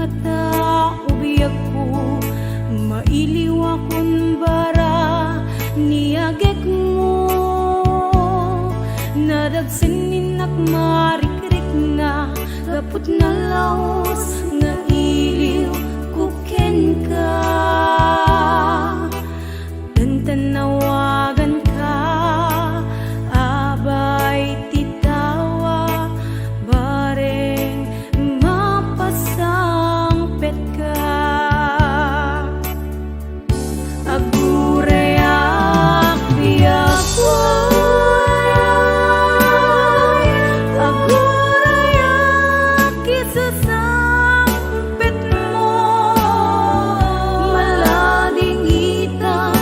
nga ta ubiyag ko, mailiw akong bara niyagek mo. Nadagsanin ak marikrik na gapot na laos nga iliw kuken ka. Tanawagan ka, abay titawa, bareng mapasangpet ka. Agurayak biyak ko, agurayak isasangpet mo, malading itan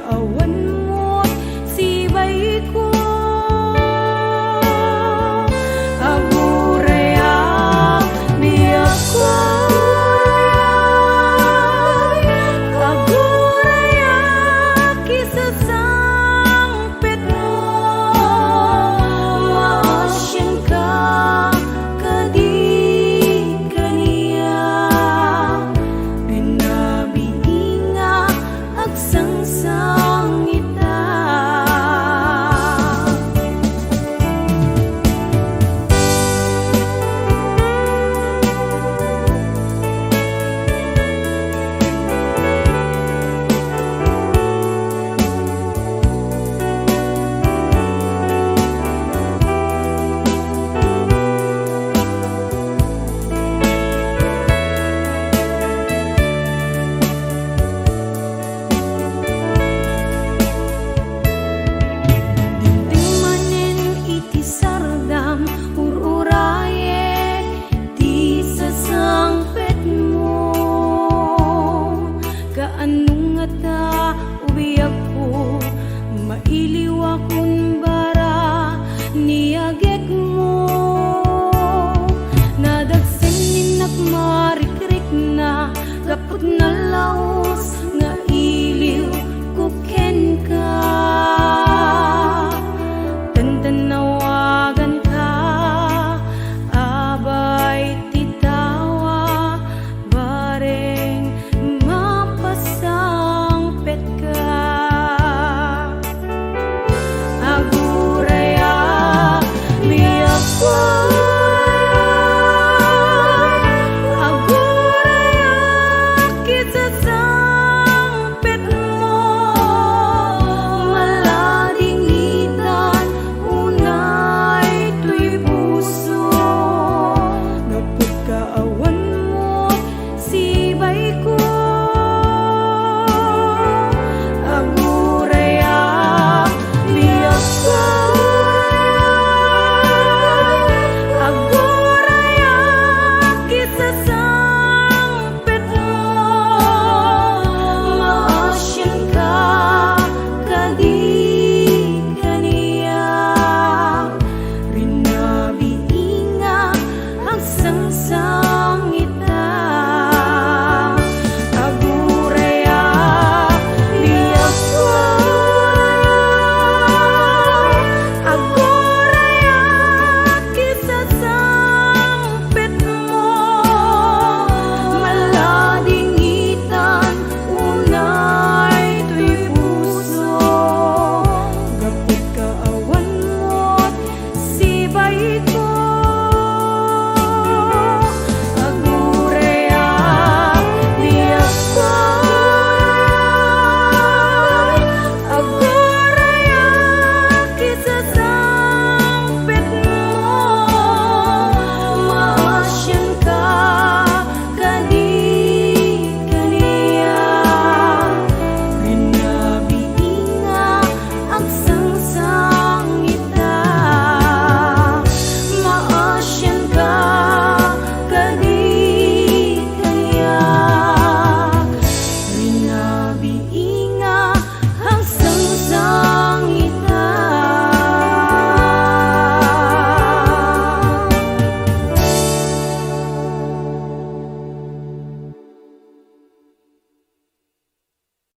awan mo't sibay ko. Agurayak biyak ko, agurayak isasangpet mo, maasyan ka kadi kaniya, pinabiinga agsangsang ita. Kaanong nga ta ubiyag ko, mailiw akong bara niyagek mo. Nadagsanin ak marikrik na gapot na laos nga iliw kuken ka. Tantanaw